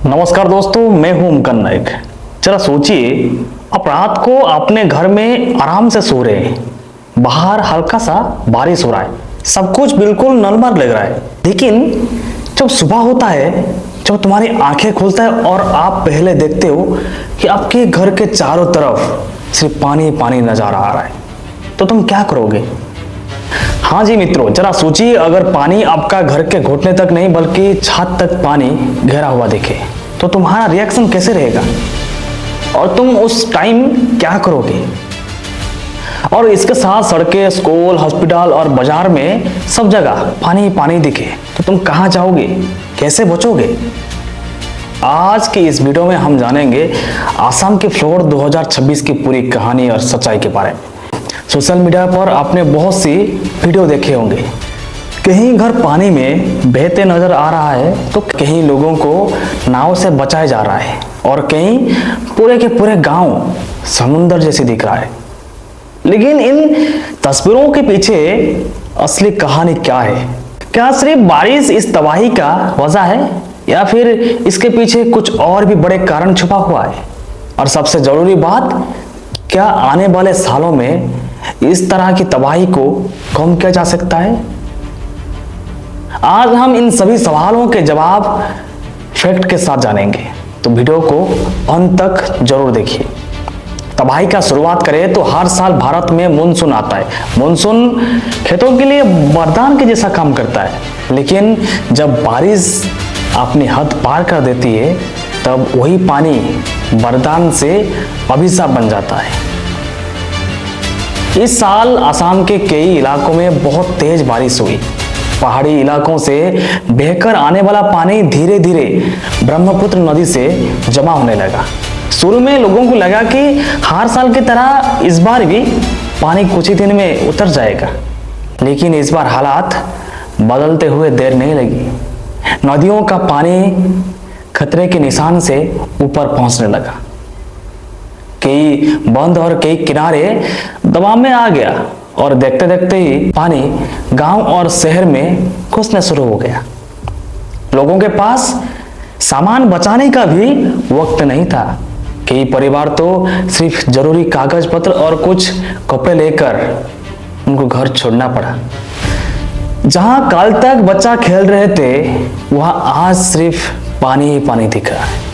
नमस्कार दोस्तों, मैं हूं मुमकन नाइक। जरा सोचिए, आप रात को अपने घर में आराम से सो रहे हैं, बाहर हल्का सा बारिश हो रहा है, सब कुछ बिल्कुल नॉर्मल लग रहा है। लेकिन जब सुबह होता है, जब तुम्हारी आंखें खुलता है और आप पहले देखते हो कि आपके घर के चारों तरफ सिर्फ पानी पानी नजर आ रहा है, तो तुम क्या करोगे? हाँ जी मित्रों, जरा सोचिए, अगर पानी आपका घर के घुटने तक नहीं बल्कि छत तक पानी घेरा हुआ दिखे तो तुम्हारा रिएक्शन कैसे रहेगा और तुम उस टाइम क्या करोगे? और इसके साथ सड़कें, स्कूल, हॉस्पिटल और बाजार में सब जगह पानी पानी दिखे तो तुम कहाँ जाओगे, कैसे बचोगे? आज की इस वीडियो में हम जानेंगे आसाम के फ्लोड 2026 की पूरी कहानी और सच्चाई के बारे में। सोशल मीडिया पर आपने बहुत सी वीडियो देखे होंगे, कहीं घर पानी में बहते नजर आ रहा है तो कहीं लोगों को नाव से बचाया जा रहा है और कहीं पूरे के पूरे गांव समुंदर जैसे दिख रहा है। लेकिन इन तस्वीरों के पीछे असली कहानी क्या है? क्या सिर्फ बारिश इस तबाही का वजह है या फिर इसके पीछे कुछ और भी बड़े कारण छुपा हुआ है? और सबसे जरूरी बात, क्या आने वाले सालों में इस तरह की तबाही को कम किया जा सकता है? आज हम इन सभी सवालों के जवाब फैक्ट के साथ जानेंगे, तो वीडियो को अंत तक जरूर देखिए। तबाही का शुरुआत करें तो हर साल भारत में मानसून आता है। मानसून खेतों के लिए वरदान के जैसा काम करता है, लेकिन जब बारिश अपनी हद पार कर देती है तब वही पानी वरदान से अभिशाप बन जाता है। इस साल असम के कई इलाकों में बहुत तेज बारिश हुई। पहाड़ी इलाकों से बहकर आने वाला पानी धीरे धीरे ब्रह्मपुत्र नदी से जमा होने लगा। शुरू में लोगों को लगा कि हर साल की तरह इस बार भी पानी कुछ ही दिन में उतर जाएगा, लेकिन इस बार हालात बदलते हुए देर नहीं लगी। नदियों का पानी खतरे के निशान से ऊपर पहुंचने लगा। कई बंद और कई किनारे दबाव में आ गया और देखते देखते ही पानी गांव और शहर में घुसना शुरू हो गया। लोगों के पास सामान बचाने का भी वक्त नहीं था। कई परिवार तो सिर्फ जरूरी कागज पत्र और कुछ कपड़े लेकर उनको घर छोड़ना पड़ा। जहां कल तक बच्चा खेल रहे थे, वहां आज सिर्फ पानी ही पानी दिख रहा है।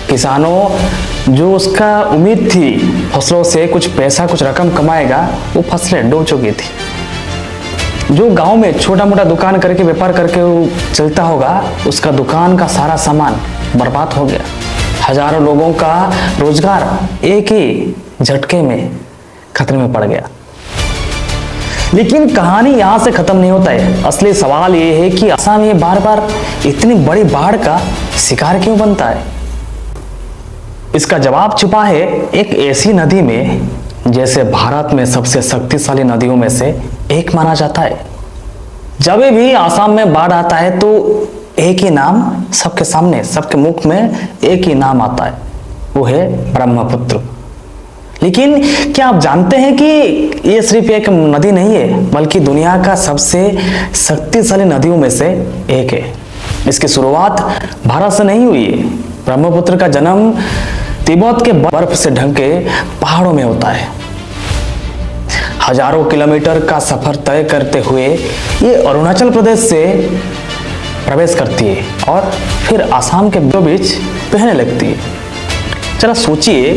किसानों जो उसका उम्मीद थी फसलों से कुछ पैसा, कुछ रकम कमाएगा, वो फसलें डूब चुकी थी। जो गांव में छोटा मोटा दुकान करके व्यापार करके वो चलता होगा, उसका दुकान का सारा सामान बर्बाद हो गया। हजारों लोगों का रोजगार एक ही झटके में खतरे में पड़ गया। लेकिन कहानी यहां से खत्म नहीं होता है। असली सवाल ये है कि असम ये बार बार इतनी बड़ी बाढ़ का शिकार क्यों बनता है? इसका जवाब छुपा है एक ऐसी नदी में जैसे भारत में सबसे शक्तिशाली नदियों में से एक माना जाता है। जब भी असम में बाढ़ आता है तो एक ही नाम सबके सामने, सबके मुख में एक ही नाम आता है, वो है ब्रह्मपुत्र। लेकिन क्या आप जानते हैं कि ये सिर्फ एक नदी नहीं है, बल्कि दुनिया का सबसे शक्तिशाली नदियों में से एक है। इसकी शुरुआत भारत से नहीं हुई है। ब्रह्मपुत्र का जन्म तिब्बत के बर्फ से ढके पहाड़ों में होता है। हजारों किलोमीटर का सफर तय करते हुए ये अरुणाचल प्रदेश से प्रवेश करती है और फिर असम के बीच बहने लगती है। जरा सोचिए,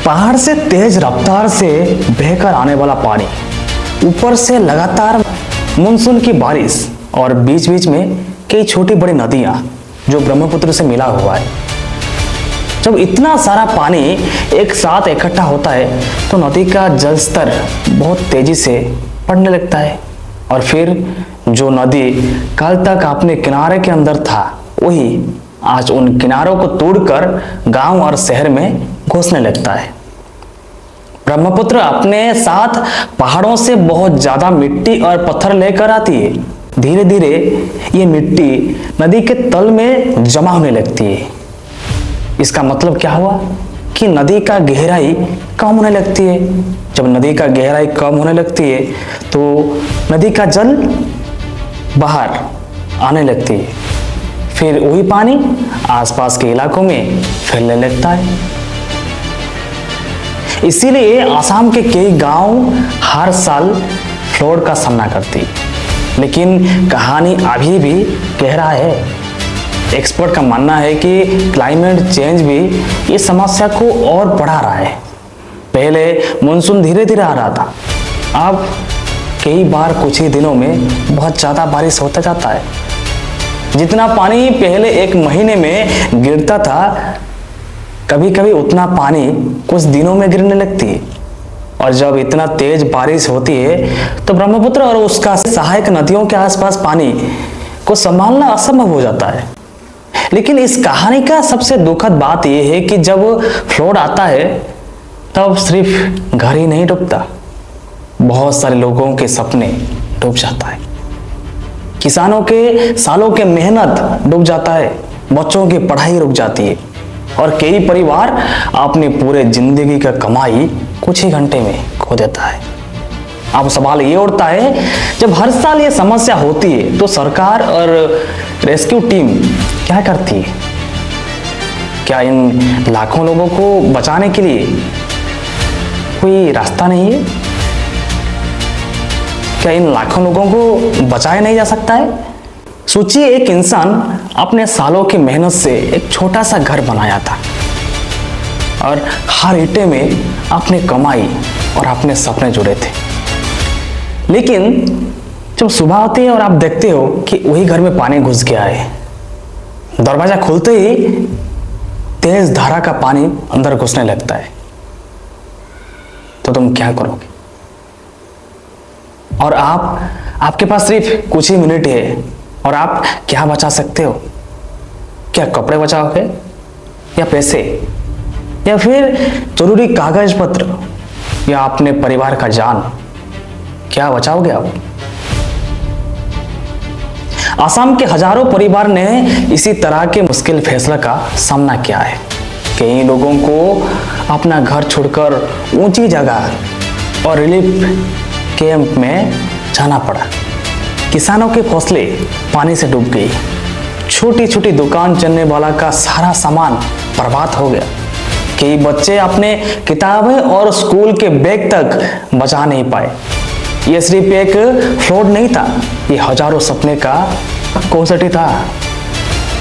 पहाड़ से तेज रफ्तार से बहकर आने वाला पानी, ऊपर से लगातार मानसून की बारिश और बीच बीच में कई छोटी बड़ी नदियां जो ब्रह्मपुत्र से मिला हुआ है। जब इतना सारा पानी एक साथ इकट्ठा होता है तो नदी का जल स्तर बहुत तेजी से बढ़ने लगता है और फिर जो नदी कल तक अपने किनारे के अंदर था, वही आज उन किनारों को तोड़कर गांव और शहर में घुसने लगता है। ब्रह्मपुत्र अपने साथ पहाड़ों से बहुत ज्यादा मिट्टी और पत्थर लेकर आती है। धीरे धीरे ये मिट्टी नदी के तल में जमा होने लगती है। इसका मतलब क्या हुआ कि नदी का गहराई कम होने लगती है। जब नदी का गहराई कम होने लगती है तो नदी का जल बाहर आने लगती है। फिर वही पानी आसपास के इलाकों में फैलने लगता है। इसीलिए असम के कई गांव हर साल फ्लड का सामना करती, लेकिन कहानी अभी भी गहरा है। एक्सपर्ट का मानना है कि क्लाइमेट चेंज भी इस समस्या को और बढ़ा रहा है। पहले मानसून धीरे धीरे आ रहा था, अब कई बार कुछ ही दिनों में बहुत ज़्यादा बारिश होता जाता है। जितना पानी पहले एक महीने में गिरता था, कभी कभी उतना पानी कुछ दिनों में गिरने लगती है। और जब इतना तेज बारिश होती है तो ब्रह्मपुत्र और उसका सहायक नदियों के आसपास पानी को संभालना असंभव हो जाता है। लेकिन इस कहानी का सबसे दुखद बात यह है कि जब फ्लड आता है तब सिर्फ घर ही नहीं डूबता, बहुत सारे लोगों के सपने डूब जाता है। किसानों के सालों के मेहनत डूब जाता है, बच्चों की पढ़ाई रुक जाती है और कई परिवार अपनी पूरे जिंदगी का कमाई कुछ ही घंटे में खो देता है। अब सवाल ये उठता है, जब हर साल ये समस्या होती है तो सरकार और रेस्क्यू टीम क्या करती है? क्या इन लाखों लोगों को बचाने के लिए कोई रास्ता नहीं है? क्या इन लाखों लोगों को बचाया नहीं जा सकता है? सोचिए, एक इंसान अपने सालों की मेहनत से एक छोटा सा घर बनाया था और हर ईंटे में अपने कमाई और अपने सपने जुड़े थे। लेकिन जब सुबह होती है और आप देखते हो कि वही घर में पानी घुस गया है, दरवाजा खुलते ही तेज धारा का पानी अंदर घुसने लगता है, तो तुम क्या करोगे? और आपके पास सिर्फ कुछ ही मिनट है और आप क्या बचा सकते हो? क्या कपड़े बचाओगे, या पैसे, या फिर जरूरी कागज पत्र, या अपने परिवार का जान? क्या बचाओगे आप? असम के हजारों परिवार ने इसी तरह के मुश्किल फैसला का सामना किया है। कई लोगों को अपना घर छोड़कर ऊंची जगह और रिलीफ कैंप में जाना पड़ा। किसानों के फसलें पानी से डूब गई, छोटी छोटी दुकान चलने वाला का सारा सामान बर्बाद हो गया। कई बच्चे अपने किताबें और स्कूल के बैग तक बचा नहीं पाए। यह सिर्फ एक फ्लड नहीं था, ये हजारों सपने का कोसटी था।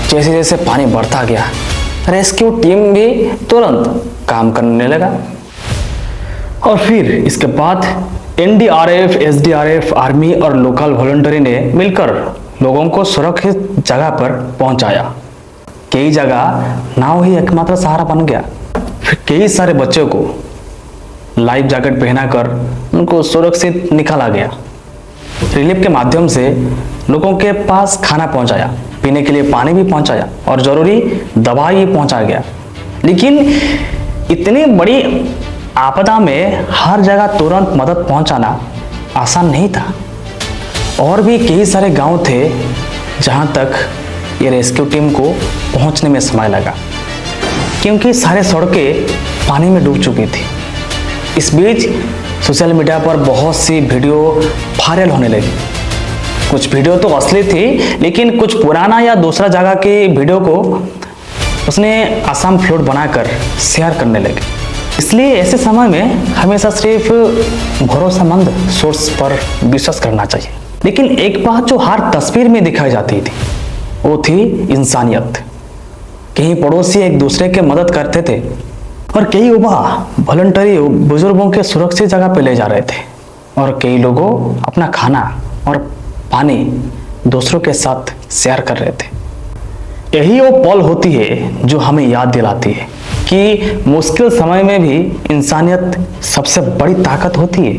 जैसे जैसे पानी बढ़ता गया, रेस्क्यू टीम भी तुरंत काम करने लगा। और फिर इसके बाद एनडीआरएफ, एसडीआरएफ, आर्मी और लोकल वॉलंटियर ने मिलकर लोगों को सुरक्षित जगह पर पहुंचाया। कई जगह नाव ही एकमात्र सहारा बन गया। फिर कई सारे बच्चों को लाइफ जैकेट पहनाकर उनको सुरक्षित निकाला गया। रिलीफ के माध्यम से लोगों के पास खाना पहुंचाया, पीने के लिए पानी भी पहुंचाया और जरूरी दवाई भी पहुंचाया गया। लेकिन इतनी बड़ी आपदा में हर जगह तुरंत मदद पहुंचाना आसान नहीं था। और भी कई सारे गांव थे जहां तक ये रेस्क्यू टीम को पहुंचने में समय लगा, क्योंकि सारे सड़कें पानी में डूब चुकी थी। इस बीच सोशल मीडिया पर बहुत सी वीडियो वायरल होने लगी। कुछ वीडियो तो असली थी, लेकिन कुछ पुराना या दूसरा जगह के वीडियो को उसने असम फ्लड बनाकर शेयर करने लगे। इसलिए ऐसे समय में हमेशा सिर्फ भरोसेमंद सोर्स पर विश्वास करना चाहिए। लेकिन एक बात जो हर तस्वीर में दिखाई जाती थी वो थी इंसानियत। कहीं पड़ोसी एक दूसरे के मदद करते थे और कई युवा वॉलंटरी बुजुर्गों के सुरक्षित जगह पे ले जा रहे थे, और कई लोगों अपना खाना और पानी दूसरों के साथ शेयर कर रहे थे। यही वो पल होती है जो हमें याद दिलाती है कि मुश्किल समय में भी इंसानियत सबसे बड़ी ताकत होती है।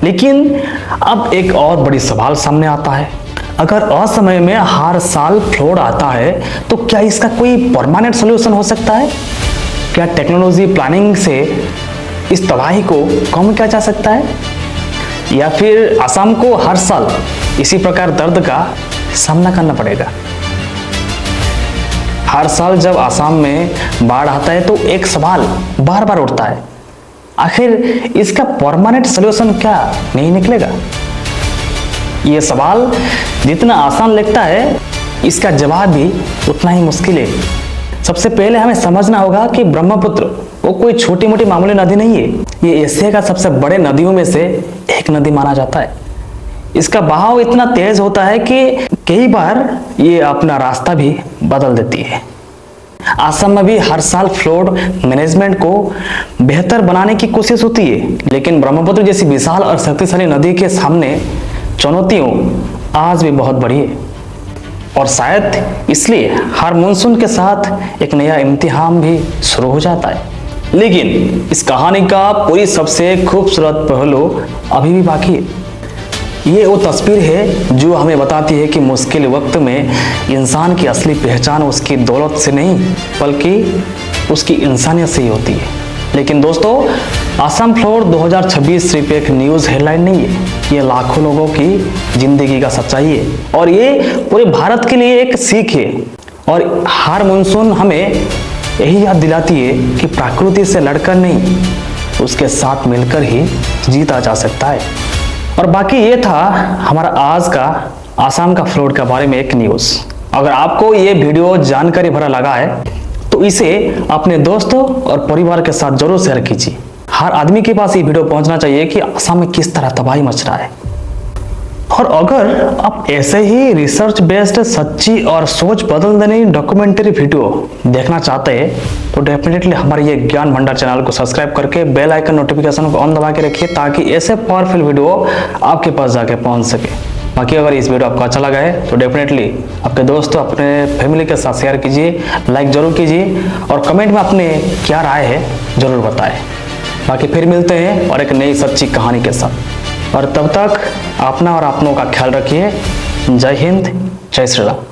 लेकिन अब एक और बड़ी सवाल सामने आता है, अगर असमय में हर साल फ्लड आता है तो क्या इसका कोई परमानेंट सॉल्यूशन हो सकता है? क्या टेक्नोलॉजी प्लानिंग से इस तबाही को कम किया जा सकता है, या फिर असम को हर साल इसी प्रकार दर्द का सामना करना पड़ेगा? हर साल जब असम में बाढ़ आता है तो एक सवाल बार बार उठता है, आखिर इसका परमानेंट सॉल्यूशन क्या नहीं निकलेगा? यह सवाल जितना आसान लगता है इसका जवाब भी उतना ही मुश्किल है। सबसे पहले हमें समझना होगा कि ब्रह्मपुत्र वो कोई छोटी मोटी मामूली नदी नहीं है। ये एशिया का सबसे बड़े नदियों में से एक नदी माना जाता है। इसका बहाव इतना तेज होता है कि कई बार ये अपना रास्ता भी बदल देती है। असम में भी हर साल फ्लड मैनेजमेंट को बेहतर बनाने की कोशिश होती है, लेकिन ब्रह्मपुत्र जैसी विशाल और शक्तिशाली नदी के सामने चुनौतियों आज भी बहुत बड़ी है। और शायद इसलिए हर मानसून के साथ एक नया इम्तिहान भी शुरू हो जाता है। लेकिन इस कहानी का पूरी सबसे खूबसूरत पहलू अभी भी बाकी है। ये वो तस्वीर है जो हमें बताती है कि मुश्किल वक्त में इंसान की असली पहचान उसकी दौलत से नहीं बल्कि उसकी इंसानियत से ही होती है। लेकिन दोस्तों, असम फ्लड 2026 सिर्फ एक न्यूज़ हेडलाइन नहीं है, ये लाखों लोगों की जिंदगी का सच्चाई है और ये पूरे भारत के लिए एक सीख है। और हर मानसून हमें यही याद दिलाती है कि प्रकृति से लड़कर नहीं, उसके साथ मिलकर ही जीता जा सकता है। और बाकी ये था हमारा आज का असम का फ्लड के बारे में एक न्यूज़। अगर आपको ये वीडियो जानकारी भरा लगा है तो इसे अपने दोस्तों और परिवार के साथ जरूर शेयर कीजिए। हर आदमी के पास ये वीडियो पहुंचना चाहिए कि असम में किस तरह तबाही मच रहा है। और अगर आप ऐसे ही रिसर्च बेस्ड सच्ची और सोच बदल देने डॉक्यूमेंट्री वीडियो देखना चाहते हैं तो डेफिनेटली हमारे ये ज्ञान भंडार चैनल को सब्सक्राइब करके बेल आइकन नोटिफिकेशन को ऑन दबा के रखिए ताकि ऐसे पावरफुल वीडियो आपके पास जाके पहुंच सके। बाकी अगर इस वीडियो आपको अच्छा लगा है तो डेफिनेटली आपके दोस्तों अपने फैमिली के साथ शेयर कीजिए, लाइक जरूर कीजिए और कमेंट में अपने क्या राय है जरूर बताएं। बाकी फिर मिलते हैं और एक नई सच्ची कहानी के साथ। और तब तक अपना और अपनों का ख्याल रखिए। जय हिंद, जय श्री राम।